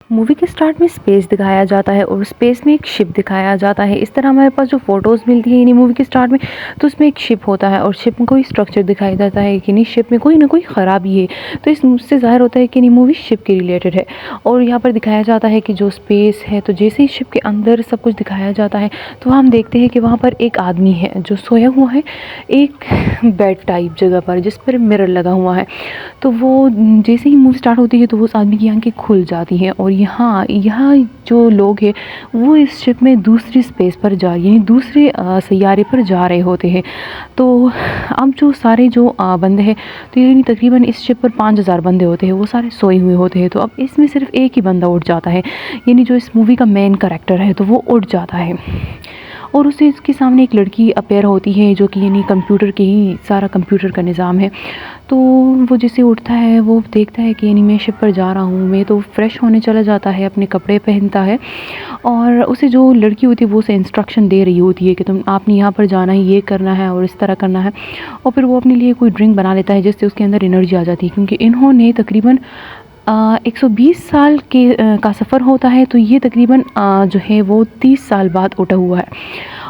Movie के start में space दिखाया जाता है और स्पेस में एक शिप दिखाया जाता है। इस तरह हमारे पास जो फ़ोटोज़ मिलती है यानी मूवी के स्टार्ट में, तो उसमें एक शिप होता है और शिप में कोई स्ट्रक्चर दिखाया जाता है कि नहीं शिप में कोई ना कोई ख़राबी है। तो इससे ज़ाहिर होता है कि नहीं मूवी शिप के रिलेटेड है। और यहाँ पर दिखाया जाता है कि जो स्पेस है, तो जैसे ही शिप के अंदर सब कुछ दिखाया जाता है तो हम देखते हैं कि वहाँ पर एक आदमी है जो सोया हुआ है एक बेड टाइप जगह पर, जिस पर मिरर लगा हुआ है। तो वो जैसे ही मूवी स्टार्ट होती है तो उस आदमी की आंखें खुल जाती हैं और यहाँ यहाँ जो लोग हैं वो इस शिप में दूसरी स्पेस पर यानी दूसरे सैयारे पर जा रहे होते हैं। तो अब जो सारे जो बंदे हैं, तो यानी तकरीबन इस शिप पर 5000 बंदे होते हैं, वो सारे सोए हुए होते हैं। तो अब इसमें सिर्फ एक ही बंदा उठ जाता है, यानी जो इस मूवी का मेन कैरेक्टर है तो वो उठ जाता है। और उसे इसके सामने एक लड़की अपेयर होती है जो कि यानी कंप्यूटर के ही सारा कंप्यूटर का निज़ाम है। तो वो जैसे उठता है वो देखता है कि यानी मैं शिप पर जा रहा हूँ, मैं तो फ्रेश होने चला जाता है, अपने कपड़े पहनता है और उसे जो लड़की होती है वो उसे इंस्ट्रक्शन दे रही होती है कि तुम आपने यहाँ पर जाना है, ये करना है और इस तरह करना है। और फिर वो अपने लिए कोई ड्रिंक बना लेता है जिससे उसके अंदर एनर्जी आ जाती है, क्योंकि इन्होंने तकरीबन 120 साल का सफ़र होता है, तो ये तकरीबन जो है वो 30 साल बाद उठा हुआ है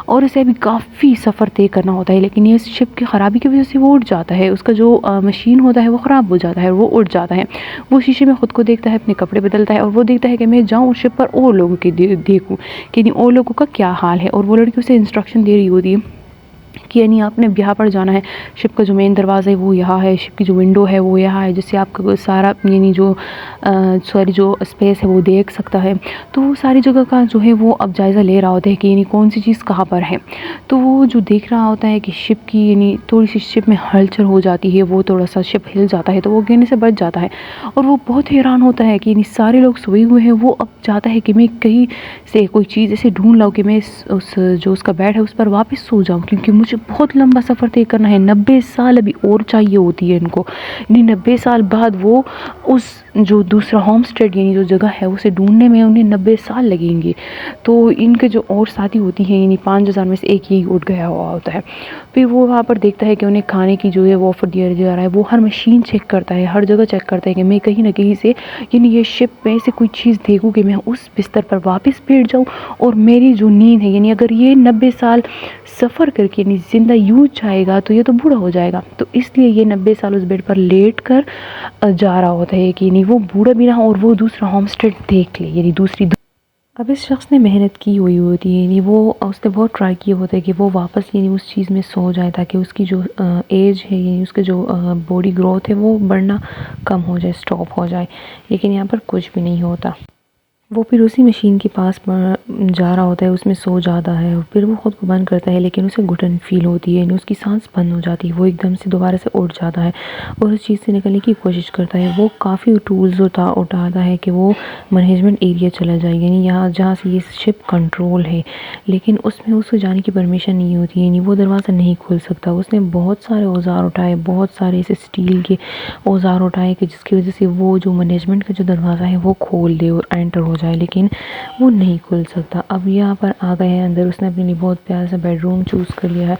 और उसे अभी काफ़ी सफ़र तय करना होता है। लेकिन ये शिप की ख़राबी की वजह से वो उठ जाता है, उसका जो मशीन होता है वो ख़राब हो जाता है, वो उठ जाता है। वो शीशे में ख़ुद को देखता है, अपने कपड़े बदलता है और वो देखता है कि मैं जाऊँ शिप पर और लोगों के देखूँ कि नहीं और लोगों का क्या हाल है। और वो लड़की उसे इंस्ट्रक्शन दे रही होती है कि यानी आपने यहाँ पर जाना है, शिप का जो मेन दरवाज़ा है वो यहाँ है, शिप की जो विंडो है वो यहाँ है, जिससे आपका सारा यानी जो सॉरी जो स्पेस है वो देख सकता है। तो वो सारी जगह का जो है वो अब जायज़ा ले रहा होता है कि यानी कौन सी चीज़ कहाँ पर है। तो वो जो देख रहा होता है कि शिप की यानी थोड़ी सी शिप में हलचल हो जाती है, वो थोड़ा सा शिप हिल जाता है तो वो गिरने से बच जाता है। और वो बहुत हैरान होता है कि यानी सारे लोग सोए हुए हैं, वो अब चाहता है कि मैं कहीं से कोई चीज़ ऐसे ढूंढ लाऊं कि मैं उस जो उसका बेड है उस पर वापस सो जाऊं, क्योंकि मुझे बहुत लंबा सफ़र तय करना है। 90 साल अभी और चाहिए होती है इनको, यानी 90 साल बाद वो उस जो दूसरा होम स्टेट यानी जो जगह है उसे ढूंढने में उन्हें 90 साल लगेंगे। तो इनके जो और साथी होती हैं यानी 5000 में से एक ही उठ गया हुआ होता है। फिर वो वहाँ पर देखता है कि उन्हें खाने की जो है वो ऑफ़र दिया जा रहा है। वो हर मशीन चेक करता है, हर जगह चेक करता है कि मैं कहीं ना कहीं से यानी ये शिप में से कोई चीज़ देखूँ कि मैं उस बिस्तर पर वापस बैठ जाऊँ और मेरी जो नींद है यानी अगर ये 90 साल सफ़र करके यानी ज़िंदा यूँ जाएगा तो ये तो बूढ़ा हो जाएगा। तो इसलिए ये 90 साल उस बेड पर लेट कर जा रहा होता है कि नहीं वो बूढ़ा भी ना हो और वो दूसरा होम स्टेट देख ले यानी दूसरी। अब इस शख्स ने मेहनत की हुई होती है, यानी वो उसने बहुत ट्राई किया होता है कि वो वापस यानी उस चीज़ में सो जाए ताकि उसकी जो एज है यानी उसके जो बॉडी ग्रोथ है वो बढ़ना कम हो जाए, स्टॉप हो जाए। लेकिन यहाँ पर कुछ भी नहीं होता। वो फिर उसी मशीन के पास जा रहा होता है, उसमें सो जाता है और फिर वो ख़ुद को बंद करता है, लेकिन उसे घुटन फील होती है यानी उसकी सांस बंद हो जाती है। वो एकदम से दोबारा से उठ जाता है और उस चीज़ से निकलने की कोशिश करता है। वो काफ़ी टूल्स उठाता है कि वो मैनेजमेंट एरिया चला जाए, यानी यहाँ जहाँ से ये शिप कंट्रोल है, लेकिन उसमें उसको जाने की परमिशन नहीं होती, यानी वो दरवाज़ा नहीं खुल सकता। उसने बहुत सारे औज़ार उठाए, बहुत सारे ऐसे स्टील के औज़ार उठाए कि जिसकी वजह से वो जो मैनेजमेंट का जो दरवाज़ा है वो खोल दे और एंटर हो जाए, लेकिन वो नहीं खुल सकता। अब यहाँ पर आ गए हैं अंदर, उसने अपने लिए बहुत प्यारा सा बेडरूम चूज़ कर लिया है।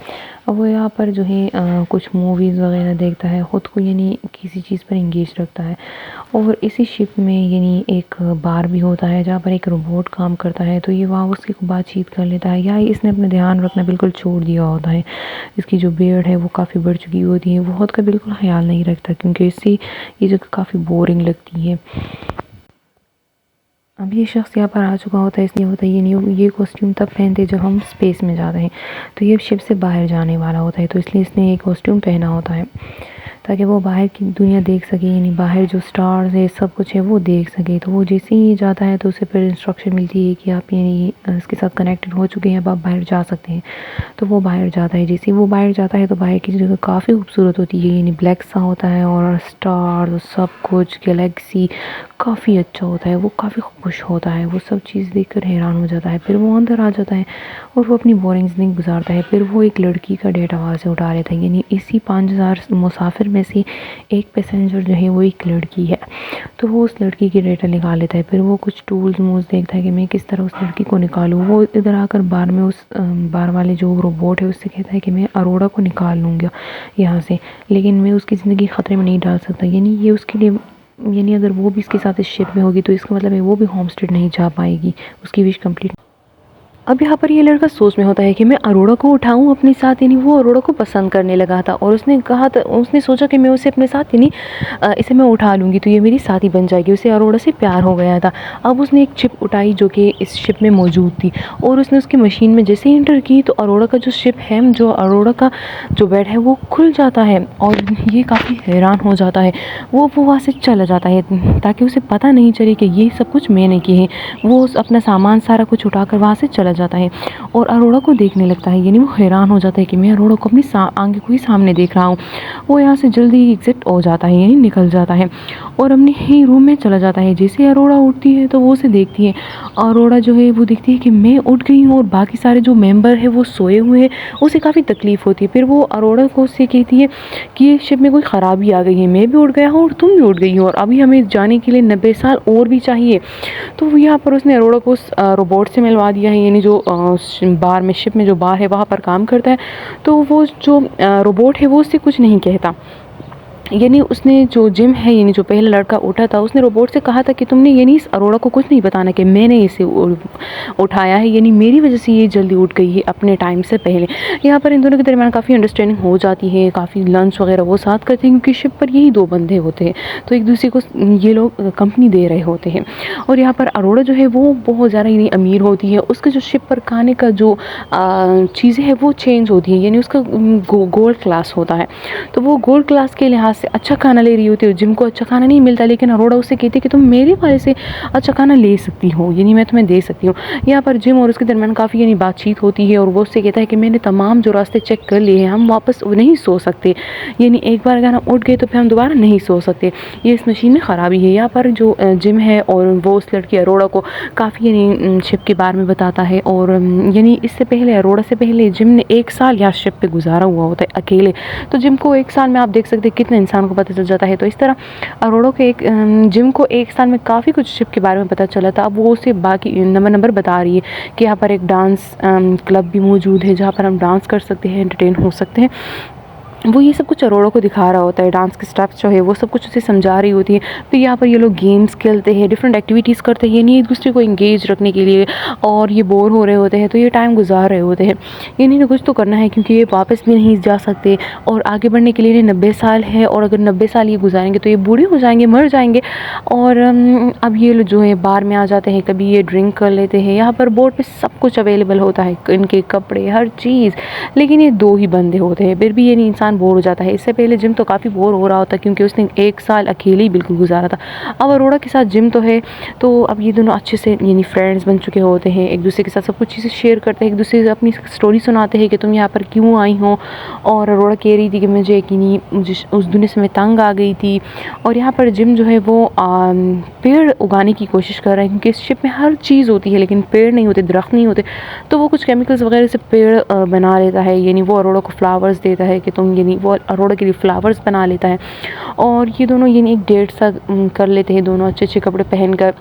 अब वो यहाँ पर जो है कुछ मूवीज़ वगैरह देखता है, ख़ुद को यानी किसी चीज़ पर इंगेज रखता है। और इसी शिप में यानी एक बार भी होता है जहाँ पर एक रोबोट काम करता है, तो ये वहाँ उसकी बातचीत कर लेता है। या इसने अपना ध्यान रखना बिल्कुल छोड़ दिया होता है। इसकी जो बियर्ड है वो काफ़ी बढ़ चुकी होती है, वो खुद का बिल्कुल ख्याल नहीं रखता क्योंकि इससे ये जगह काफ़ी बोरिंग लगती है। अब ये शख्स यहाँ पर आ चुका होता है, इसलिए होता है ये कॉस्ट्यूम तब पहनते जब हम स्पेस में जाते हैं, तो ये शिप से बाहर जाने वाला होता है, तो इसलिए इसने ये कॉस्ट्यूम पहना होता है ताकि वो बाहर की दुनिया देख सके, यानी बाहर जो स्टार्स है सब कुछ है वो देख सके। तो वो जैसे ही जाता है तो उसे फिर इंस्ट्रक्शन मिलती है कि आप यानी इसके साथ कनेक्टेड हो चुके हैं, अब आप बाहर जा सकते हैं। तो वो बाहर जाता है। जैसे ही वो बाहर जाता है तो बाहर की जगह काफ़ी खूबसूरत होती है, यानी ब्लैक सा होता है और स्टार्स सब कुछ गैलेक्सी काफ़ी अच्छा होता है। वो काफ़ी खुश होता है, वो सब चीज़ देखकर हैरान हो जाता है। फिर वो अंदर आ जाता है और वो अपनी बोरिंग ज़िंदगी गुजारता है। फिर वो एक लड़की का डेटा वहाँ से उठा लेता है, यानी इसी 5000 मुसाफिर में से एक पैसेंजर जो है वो एक लड़की है, तो वो उस लड़की की डेटा निकाल लेता है। फिर वो कुछ टूल्स मूल्स देखता है कि मैं किस तरह उस लड़की को निकालूँ। वो इधर आकर बार में उस बार वाले जो रोबोट है उससे कहता है कि मैं अरोड़ा को निकाल लूँगा यहाँ से, लेकिन मैं उसकी ज़िंदगी ख़तरे में नहीं डाल सकता, यानी ये उसके लिए यानी अगर वो भी इसके साथ इस शिप में होगी तो इसका मतलब है वो भी होमस्टेड नहीं जा पाएगी, उसकी विश कंप्लीट। अब यहाँ पर ये लड़का सोच में होता है कि मैं अरोड़ा को उठाऊं अपने साथ, यानी वो अरोड़ा को पसंद करने लगा था और उसने कहा था, उसने सोचा कि मैं उसे अपने साथ यानी इसे मैं उठा लूँगी तो ये मेरी साथी बन जाएगी। उसे अरोड़ा से प्यार हो गया था। अब उसने एक चिप उठाई जो कि इस शिप में मौजूद थी और उसने उसकी मशीन में जैसे ही एंटर की तो अरोड़ा का जो शिप है, जो अरोड़ा का जो बेड है वो खुल जाता है और ये काफ़ी हैरान हो जाता है। वो वहाँ से चला जाता है ताकि उसे पता नहीं चले कि ये सब कुछ मैंने की है। वो अपना सामान सारा कुछ उठाकर वहाँ से चला जाता है और अरोड़ा को देखने लगता है, यानी वो हैरान हो जाता है कि मैं अरोड़ा को अपनी आंखें को ही सामने देख रहा हूँ। वो यहाँ से जल्दी एग्जिट हो जाता है, यानी निकल जाता है और अपने ही रूम में चला जाता है। जैसे अरोड़ा उठती है तो वो उसे देखती है। अरोड़ा जो है वो देखती है कि मैं उठ गई हूँ और बाकी सारे जो मेंबर है वो सोए हुए हैं। उसे काफ़ी तकलीफ़ होती है। फिर वो अरोड़ा को उससे कहती है कि ये शिप में कोई ख़राबी आ गई है, मैं भी उठ गया हूँ और तुम भी उठ गई हो और अभी हमें जाने के लिए 90 साल और भी चाहिए। तो यहाँ पर उसने अरोड़ा को उस रोबोट से मिलवा दिया है, यानी जो बार में शिप में जो बार है वहाँ पर काम करता है। तो वो जो रोबोट है वो उससे कुछ नहीं कहता, यानी उसने जो जिम है, यानी जो पहला लड़का उठा था, उसने रोबोट से कहा था कि तुमने यानी इस अरोड़ा को कुछ नहीं बताना कि मैंने इसे उठाया है, यानी मेरी वजह से ये जल्दी उठ गई है अपने टाइम से पहले। यहाँ पर इन दोनों के दरमियान काफ़ी अंडरस्टैंडिंग हो जाती है, काफ़ी लंच वगैरह वो साथ करते हैं क्योंकि शिप पर यही दो बंदे होते हैं तो एक दूसरे को ये लोग कंपनी दे रहे होते हैं। और यहाँ पर अरोड़ा जो है वो बहुत ज़्यादा यानी अमीर होती है। उसके जो शिप पर खाने का जो चीज़ें हैं वो चेंज होती हैं, यानी उसका गोल्ड क्लास होता है तो वो गोल्ड क्लास के लिहाज से अच्छा खाना ले रही होती है। जिम को अच्छा खाना नहीं मिलता लेकिन अरोड़ा उससे कहती है कि तुम मेरे वाले से अच्छा खाना ले सकती हो, यानी मैं तुम्हें दे सकती हूँ। यहाँ पर जिम और उसके दरमियान काफ़ी यानी बातचीत होती है और वो उससे कहता है कि मैंने तमाम जो रास्ते चेक कर लिए हैं, हम वापस नहीं सो सकते, यानी एक बार अगर हम उठ गए तो फिर हम दोबारा नहीं सो सकते, ये इस मशीन में ख़राबी है। यहाँ पर जो जिम है और वो उस लड़की अरोड़ा को काफ़ी यानी शिप के बारे में बताता है और यानी इससे पहले अरोड़ा से पहले जिम ने 1 साल यहाँ शिप पे गुजारा हुआ होता है अकेले। तो जिम को 1 साल में आप देख सकते हैं कितने इंसान को पता चल जाता है। तो इस तरह अरोड़ा के जिम को 1 साल में काफ़ी कुछ शिप के बारे में पता चला था। अब वो उसे बाकी नंबर बता रही है कि यहाँ पर एक डांस क्लब भी मौजूद है जहाँ पर हम डांस कर सकते हैं, एंटरटेन हो सकते हैं। वो ये सब कुछ अरोड़ा को दिखा रहा होता है, डांस के स्टेप्स जो है वो सब कुछ उसे समझा रही होती है। फिर यहाँ पर ये लोग गेम्स खेलते हैं, डिफरेंट एक्टिविटीज़ करते हैं, यानी एक दूसरे को इंगेज रखने के लिए, और ये बोर हो रहे होते हैं तो ये टाइम गुजार रहे होते हैं। यानी ना कुछ तो करना है क्योंकि ये वापस भी नहीं जा सकते और आगे बढ़ने के लिए इन्हें 90 साल है और अगर 90 साल ये गुजारेंगे तो ये बूढ़े हो जाएंगे, मर जाएंगे। और अब ये लोग जो है बार में आ जाते हैं, कभी ये ड्रिंक कर लेते हैं। यहाँ पर बोर्ड पे सब कुछ अवेलेबल होता है, इनके कपड़े, हर चीज़, लेकिन ये 2 ही बंदे होते हैं। फिर भी ये इंसान बोर हो जाता है। इससे पहले जिम तो काफ़ी बोर हो रहा होता क्योंकि उसने 1 साल अकेले ही बिल्कुल गुजारा था। अब अरोड़ा के साथ जिम तो है तो अब ये दोनों अच्छे से यानी फ्रेंड्स बन चुके होते हैं, एक दूसरे के साथ सब कुछ चीज़ें शेयर करते हैं, एक दूसरे से अपनी स्टोरी सुनाते हैं कि तुम यहाँ पर क्यों आई हो। और अरोड़ा कह रही थी कि मुझे यकीनी मुझे उस दुनिया से मैं तंग आ गई थी। और यहाँ पर जिम जो है वो पेड़ उगाने की कोशिश कर रहा है क्योंकि इस शिप में हर चीज़ होती है लेकिन पेड़ नहीं होते, दरख्त नहीं होते, तो वो कुछ केमिकल्स वगैरह से पेड़ बना लेता है। यानी वो अरोड़ा को फ्लावर्स देता है कि तुम, यानी वो अरोड़ा के लिए फ्लावर्स बना लेता है। और ये दोनों यानी एक डेट सा कर लेते हैं, दोनों अच्छे अच्छे कपड़े पहनकर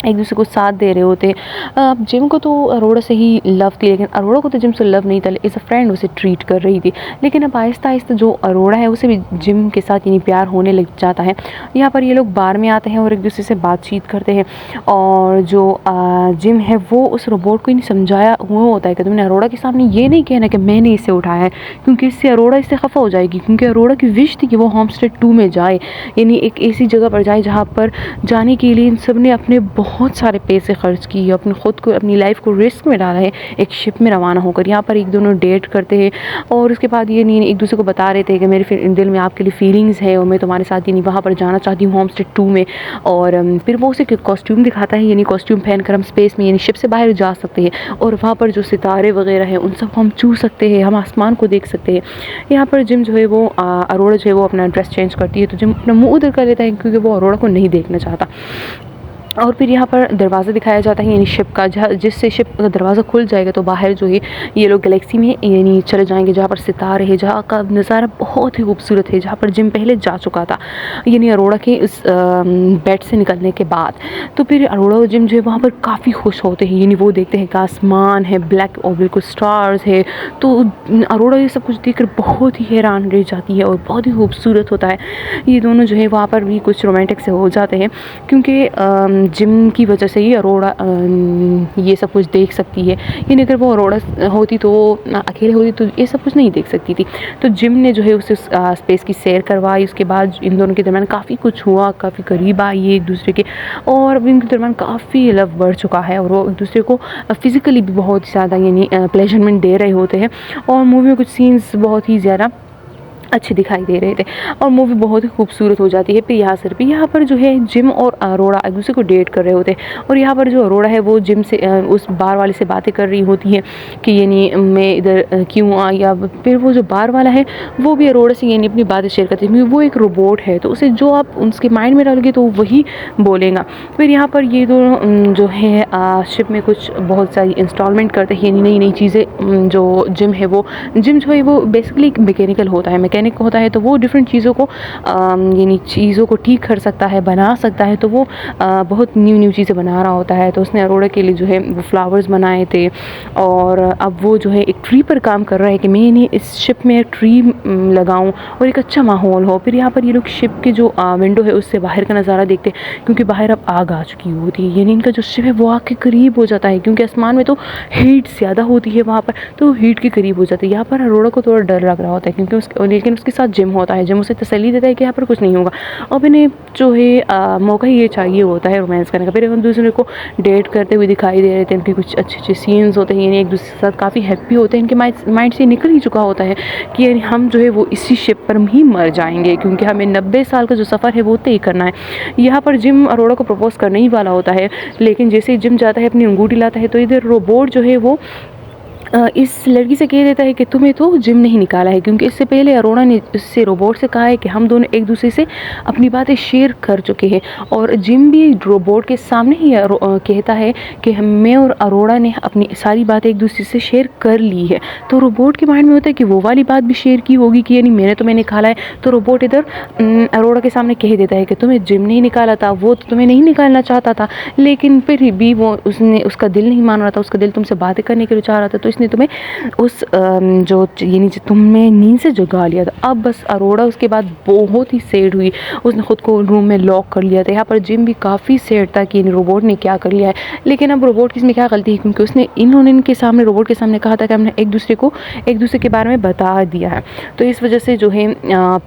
एक दूसरे को साथ दे रहे होते। अब जिम को तो अरोड़ा से ही लव थी लेकिन अरोड़ा को तो जिम से लव नहीं था, एज अ फ्रेंड उसे ट्रीट कर रही थी। लेकिन अब आहिस्ता आहिस्ता जो अरोड़ा है उसे भी जिम के साथ यानी प्यार होने लग जाता है। यहाँ पर ये लोग बार में आते हैं और एक दूसरे से बातचीत करते हैं और जो जिम है वो उस रोबोट को ही समझाया हुआ होता है कि तुमने अरोड़ा के सामने ये नहीं कहना कि मैंने इसे उठाया है क्योंकि इससे अरोड़ा इससे खफा हो जाएगी, क्योंकि अरोड़ा की विश थी कि वो होमस्टेड 2 में जाए, यानी एक ऐसी जगह पर जाए जहाँ पर जाने के लिए इन सब ने अपने बहुत सारे पैसे खर्च किए, अपने ख़ुद को, अपनी लाइफ को रिस्क में डाला है एक शिप में रवाना होकर। यहाँ पर एक दोनों डेट करते हैं और उसके बाद ये नहीं एक दूसरे को बता रहे थे कि मेरे दिल में आपके लिए फीलिंग्स है और मैं तुम्हारे साथ यानी वहाँ पर जाना चाहती हूँ होमस्टेड 2 में। और फिर वो उसे कॉस्ट्यूम दिखाता है, यानी कॉस्ट्यूम पहनकर हम स्पेस में यानी शिप से बाहर जा सकते हैं और वहाँ पर जो सितारे वगैरह हैं उन सबको हम छू सकते हैं, हम आसमान को देख सकते हैं। यहाँ पर जिम जो है वो अरोड़ा जो है वो अपना ड्रेस चेंज करती है तो जिम अपना मुँह उधर कर लेता है क्योंकि वो अरोड़ा को नहीं देखना चाहता। और फिर यहाँ पर दरवाज़ा दिखाया जाता है यानी शिप का, जहाँ जिससे शिप का दरवाज़ा खुल जाएगा तो बाहर जो है ये लोग गैलेक्सी में यानी चले जाएंगे, जहाँ पर सितारे हैं, जहाँ का नज़ारा बहुत ही खूबसूरत है, जहाँ पर जिम पहले जा चुका था यानी अरोड़ा के उस बेड से निकलने के बाद। तो फिर अरोड़ा और जिम जो है वहाँ पर काफ़ी खुश होते हैं, यानी वो देखते हैं कि आसमान है ब्लैक और बिल्कुल स्टार्स है। तो अरोड़ा ये सब कुछ देखकर बहुत ही हैरान रह जाती है और बहुत ही खूबसूरत होता है। ये दोनों जो है वहाँ पर भी कुछ रोमांटिक से हो जाते हैं, क्योंकि जिम की वजह से ही अरोड़ा ये सब कुछ देख सकती है, यानी अगर वो अरोड़ा होती तो अकेले होती तो ये सब कुछ नहीं देख सकती थी। तो जिम ने जो है उसे स्पेस की सैर करवाई, उसके बाद इन दोनों के दरमियान काफ़ी कुछ हुआ, काफ़ी करीब आई एक दूसरे के, और अब इनके दरमियान काफ़ी लव बढ़ चुका है और वो एक दूसरे को फिज़िकली भी बहुत ज़्यादा यानी प्लेजरमेंट दे रहे होते हैं। और मूवी में कुछ सीन्स बहुत ही ज़्यादा अच्छे दिखाई दे रहे थे और मूवी बहुत ही खूबसूरत हो जाती है। फिर यहाँ पर जो है जिम और अरोड़ा एक दूसरे को डेट कर रहे होते हैं, और यहाँ पर जो अरोड़ा है वो जिम से उस बार वाले से बातें कर रही होती है कि यानी मैं इधर क्यों आई। या फिर वो जो बार वाला है वो भी अरोड़ा से यानी अपनी बातें शेयर करती है, क्योंकि वो एक रोबोट है तो उसे जो आप उसके माइंड में डालोगे तो वही बोलेगा। फिर यहाँ पर ये दोनों जो है शिप में कुछ बहुत सारी इंस्टॉलमेंट करते हैं, यानी नई नई चीज़ें। जो जिम जो है वो बेसिकली एक मैकेनिकल होता है, मैकेनिक होता है, तो वो डिफरेंट चीज़ों को यानी चीज़ों को ठीक कर सकता है, बना सकता है। तो वो बहुत न्यू चीज़ें बना रहा होता है। तो उसने अरोड़ा के लिए जो है वो फ्लावर्स बनाए थे, और अब वो जो है एक ट्री पर काम कर रहा है कि मैं नहीं इस शिप में ट्री लगाऊं और एक अच्छा माहौल हो। फिर यहाँ पर ये लोग शिप के जो विंडो है उससे बाहर का नज़ारा देखते हैं, क्योंकि बाहर अब आग आ चुकी होती है, यानी इनका जो शिप है वो आग के करीब हो जाता है, क्योंकि आसमान में तो हीट ज़्यादा होती है वहाँ पर, तो हीट के करीब हो जाती है। यहाँ पर अरोड़ा को थोड़ा डर लग रहा होता है, क्योंकि लेकिन उसके साथ जिम होता है, जिम उसे तसल्ली देता है कि यहाँ पर कुछ नहीं होगा। अब इन्हें जो है मौका ये चाहिए होता है रोमांस करने का। फिर हम दूसरे को डेट करते हुए दिखाई दे रहे थे, इनके कुछ अच्छे सीन्स होते हैं, यानी एक दूसरे के साथ काफ़ी हैप्पी होते हैं। इनके माइंड से निकल ही चुका होता है कि यानी हम जो है वो इसी शिप पर ही मर जाएंगे, क्योंकि हमें 90 साल का जो सफ़र है वो तय करना है। यहाँ पर जिम अरोड़ा को प्रपोज करने ही वाला होता है, लेकिन जैसे ही जिम जाता है अपनी अंगूठी लाता है तो इधर रोबोट जो है वो इस लड़की से कह देता है कि तुम्हें तो जिम नहीं निकाला है, क्योंकि इससे पहले अरोड़ा ने इससे रोबोट से कहा है कि हम दोनों एक दूसरे से अपनी बातें शेयर कर चुके हैं। और जिम भी रोबोट के सामने ही कहता है कि मैं और अरोड़ा ने अपनी सारी बातें एक दूसरे से शेयर कर ली है। तो रोबोट के माइंड में होता है कि वो वाली बात भी शेयर की होगी कि यानी मैंने तुम्हें निकाला है। तो रोबोट इधर अरोड़ा के सामने कह देता है कि तुम्हें जिम नहीं निकाला था, वो तो तुम्हें नहीं निकालना चाहता था, लेकिन फिर भी वो उसका दिल नहीं मान रहा था, उसका दिल तुमसे बातें करने के लिए चाह रहा था, तो इसने तुम्हें उस जो यानी तुम्हें नींद से जगा लिया था। अब बस अरोड़ा उसके बाद बहुत ही सैड हुई, उसने खुद को रूम में लॉक कर लिया था। यहाँ पर जिम भी काफ़ी सैड था कि रोबोट ने क्या कर लिया है, लेकिन अब रोबोट की इसमें क्या गलती है, क्योंकि उसने इनके सामने रोबोट के सामने कहा था कि हमने एक दूसरे के बारे में बता दिया है। तो इस वजह से जो है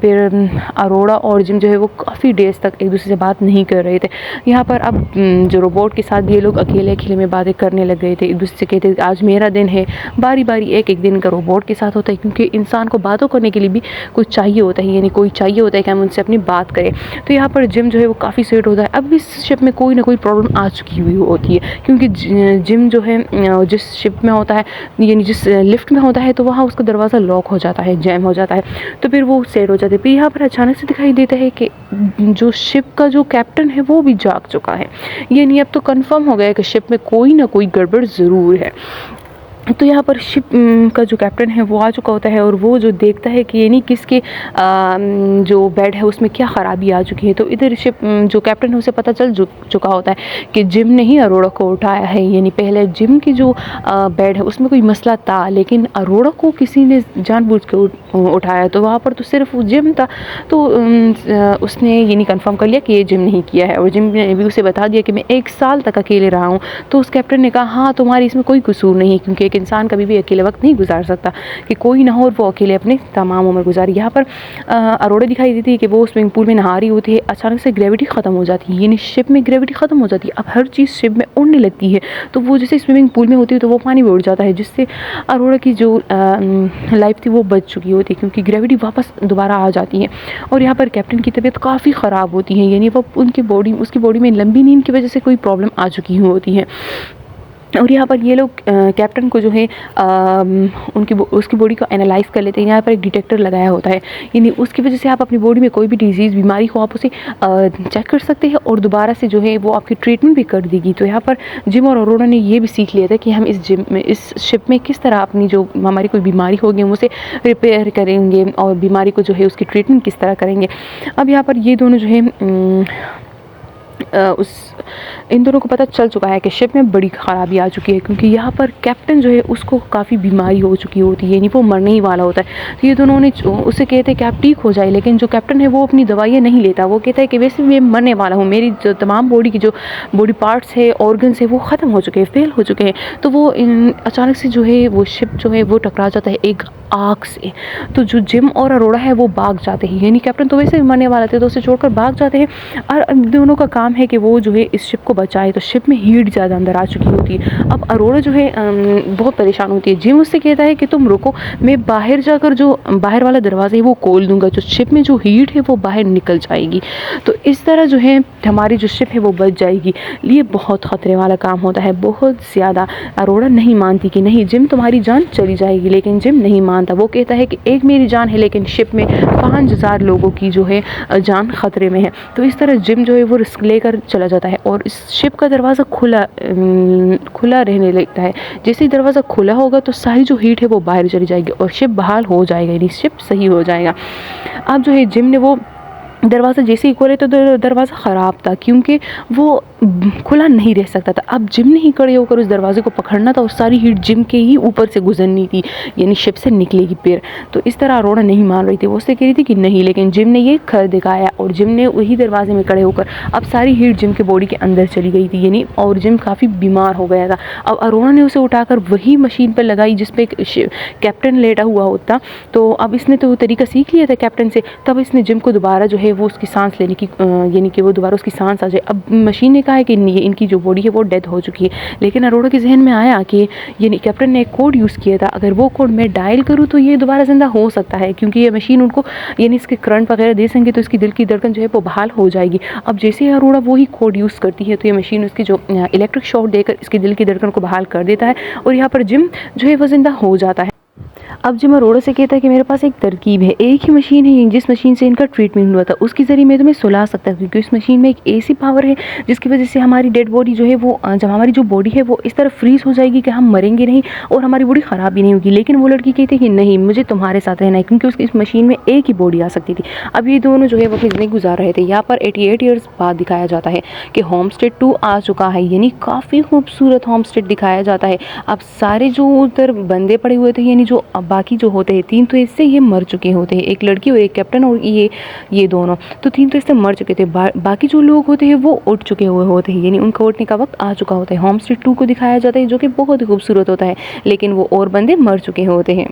फिर अरोड़ा और जिम जो है वो काफ़ी डेज तक एक दूसरे से बात नहीं कर रहे थे। यहाँ पर अब जो रोबोट के साथ ये लोग अकेले में बातें करने लग गए थे, एक दूसरे से कहते थे आज मेरा दिन है। बारी बारी एक दिन का रोबोट के साथ होता है, क्योंकि इंसान को बातों करने के लिए भी कुछ चाहिए होता है, यानी कोई चाहिए होता है कि हम उनसे अपनी बात करें। तो यहाँ पर जिम जो है वो काफ़ी सैड होता है। अब इस शिप में कोई ना कोई प्रॉब्लम आ चुकी हुई होती है, क्योंकि जिम जो है जिस शिप में होता है यानी जिस लिफ्ट में होता है तो वहाँ उसका दरवाज़ा लॉक हो जाता है, जैम हो जाता है, तो फिर वो सैड हो जाते हैं। फिर यहाँ पर अचानक से दिखाई देता है कि जो शिप का जो कैप्टन है वो भी जाग चुका है, यानी अब तो कन्फर्म हो गया है कि शिप में कोई ना कोई गड़बड़ ज़रूर है। तो यहाँ पर शिप का जो कैप्टन है वो आ चुका होता है, और वो जो देखता है कि यानी किसके जो बेड है उसमें क्या ख़राबी आ चुकी है। तो इधर शिप जो कैप्टन है उसे पता चल चुका होता है कि जिम ने ही अरोड़ा को उठाया है, यानी पहले जिम की जो बेड है उसमें कोई मसला था, लेकिन अरोड़ा को किसी ने जानबूझ के उठाया, तो वहाँ पर तो सिर्फ जिम था। तो उसने यानी कंफर्म कर लिया कि ये जिम नहीं किया है, और जिम ने भी उसे बता दिया कि मैं 1 साल तक अकेले रहा हूँ। तो उस कैप्टन ने कहा हाँ तुम्हारी इसमें कोई कसूर नहीं, क्योंकि इंसान कभी भी अकेले वक्त नहीं गुजार सकता, कि कोई ना हो और वो अकेले अपने तमाम उम्र गुजारे। यहाँ पर अरोड़ा दिखाई देती है कि वो स्विमिंग पूल में नहा रही होती है, अचानक से ग्रेविटी ख़त्म हो जाती है, यानी शिप में ग्रेविटी ख़त्म हो जाती है। अब हर चीज़ शिप में उड़ने लगती है, तो वो जैसे स्विमिंग पूल में होती है तो वो पानी में उड़ जाता है, जिससे अरोड़ा की जो लाइफ थी वो बच चुकी होती है, क्योंकि ग्रेविटी वापस दोबारा आ जाती है। और यहाँ पर कैप्टन की तबीयत काफ़ी ख़राब होती है, यानी वो उसकी बॉडी में लंबी नींद की वजह से कोई प्रॉब्लम आ चुकी होती है। और यहाँ पर ये लोग कैप्टन को जो है उसकी बॉडी को एनालाइज कर लेते हैं। यहाँ पर एक डिटेक्टर लगाया होता है, यानी उसकी वजह से आप अपनी बॉडी में कोई भी डिजीज़ बीमारी हो आप उसे चेक कर सकते हैं और दोबारा से जो है वो आपकी ट्रीटमेंट भी कर देगी। तो यहाँ पर जिम और अरोड़ा ने ये भी सीख लिया था कि हम इस शिप में किस तरह अपनी जो हमारी कोई बीमारी होगी हम उसे रिपेयर करेंगे और बीमारी को जो है उसकी ट्रीटमेंट किस तरह करेंगे। अब यहाँ पर ये दोनों जो है इन दोनों को पता चल चुका है कि शिप में बड़ी ख़राबी आ चुकी है, क्योंकि यहाँ पर कैप्टन जो है उसको काफ़ी बीमारी हो चुकी होती है, यानी वो मरने ही वाला होता है। तो ये दोनों ने उससे कहते हैं कि आप ठीक हो जाए, लेकिन जो कैप्टन है वो अपनी दवाइयाँ नहीं लेता। वो कहता है कि वैसे मैं मरने वाला हूँ, मेरी जो तमाम बॉडी की जो बॉडी पार्ट्स है, ऑर्गन्स है, वो ख़त्म हो चुके हैं, फेल हो चुके हैं। तो वो अचानक से जो है वो शिप जो है वो टकरा जाता है एक आग से। तो जो जिम और अरोड़ा है वो भाग जाते हैं, यानी कैप्टन तो वैसे भी मरने वाला थे तो उसे छोड़कर भाग जाते हैं। और दोनों का काम है कि वो जो है इस शिप को बचाए। तो शिप में हीट ज़्यादा अंदर आ चुकी होती है। अब अरोड़ा जो है बहुत परेशान होती है। जिम उससे कहता है कि तुम रुको, मैं बाहर जाकर जो बाहर वाला दरवाज़ा है वो खोल दूंगा, जो शिप में जो हीट है वो बाहर निकल जाएगी। तो इस तरह जो है हमारी जो शिप है वो बच जाएगी। ये बहुत ख़तरे वाला काम होता है, बहुत ज़्यादा। अरोड़ा नहीं मानती कि नहीं जिम तुम्हारी जान चली जाएगी, लेकिन जिम नहीं मानता। वो कहता है कि एक मेरी जान है, लेकिन शिप में 5000 लोगों की जो है जान ख़तरे में है। तो इस तरह जिम जो है वो रिस्क लेकर चला जाता है और इस शिप का दरवाज़ा खुला रहने लगता है। जैसे ही दरवाज़ा खुला होगा तो सारी जो हीट है वो बाहर चली जाएगी और शिप बहाल हो जाएगा, यानी शिप सही हो जाएगा। अब जो है जिम ने वो दरवाज़ा जैसे ही खोले तो दरवाज़ा ख़राब था, क्योंकि वो खुला नहीं रह सकता था। अब जिम ने ही खड़े होकर उस दरवाजे को पकड़ना था और सारी हीट जिम के ही ऊपर से गुजरनी थी, यानी शिप से निकलेगी फिर। तो इस तरह अरोड़ा नहीं मान रही थी, वो उससे कह रही थी कि नहीं, लेकिन जिम ने ये कर दिखाया और जिम ने वही दरवाजे में खड़े होकर अब सारी हीट जिम के बॉडी के अंदर चली गई थी, यानी और जिम काफ़ी बीमार हो गया था। अब अरोड़ा ने उसे उठाकर वही मशीन पर लगाई जिस पे कैप्टन लेटा हुआ होता। तो अब इसने तो तरीका सीख लिया था कैप्टन से। तब इसने जिम को दोबारा जो है वो उसकी सांस लेने की यानी कि वो दोबारा उसकी सांस आ जाए। अब मशीन ने कहा है कि इनकी जो बॉडी है वो डेथ हो चुकी है, लेकिन अरोड़ा के जहन में आया कि यानी कैप्टन ने एक कोड यूज़ किया था, अगर वो कोड मैं डायल करूँ तो ये दोबारा ज़िंदा हो सकता है, क्योंकि ये मशीन उनको यानी इसके करंट वगैरह दे सकेंगे तो इसकी दिल की धड़कन जो है वो बहाल हो जाएगी। अब जैसे ही अरोड़ा वही कोड यूज़ करती है तो ये मशीन उसकी जो इलेक्ट्रिक शॉक देकर इसकी दिल की धड़कन को बहाल कर देता है और यहाँ पर जिम जो है वो ज़िंदा हो जाता है। अब जिम अरोड़ा से कहता है कि मेरे पास एक तरकीब है, एक ही मशीन है जिस मशीन से इनका ट्रीटमेंट हुआ था, उसके ज़रिए मैं तुम्हें सुला सकता हूँ, क्योंकि उस मशीन में एक ऐसी पावर है जिसकी वजह से हमारी डेड बॉडी जो है वो जब हमारी जो बॉडी है वो इस तरह फ्रीज हो जाएगी कि हम मरेंगे नहीं और हमारी बॉडी ख़राब भी नहीं होगी। लेकिन वो लड़की कहती है कि नहीं, मुझे तुम्हारे साथ रहना है, क्योंकि उसकी इस मशीन में एक ही बॉडी आ सकती थी। अब ये दोनों जो है वो अपनी ज़िंदगी गुजार रहे थे। यहाँ पर 88 ईयर्स बाद दिखाया जाता है कि होम स्टे 2 आ चुका है, यानी काफ़ी खूबसूरत होम स्टे दिखाया जाता है। अब सारे जो उधर बंदे पड़े हुए थे, यानी जो बाकी जो होते हैं 3 तो इससे ये मर चुके होते हैं, एक लड़की और एक कैप्टन और ये दोनों, तो 3 तो इससे मर चुके थे। बाकी जो लोग होते हैं वो उठ चुके हुए होते हैं, यानी उनका उठने का वक्त आ चुका होता है। होम स्टे 2 को दिखाया जाता है जो कि बहुत ही खूबसूरत होता है, लेकिन वो और बंदे मर चुके होते हैं।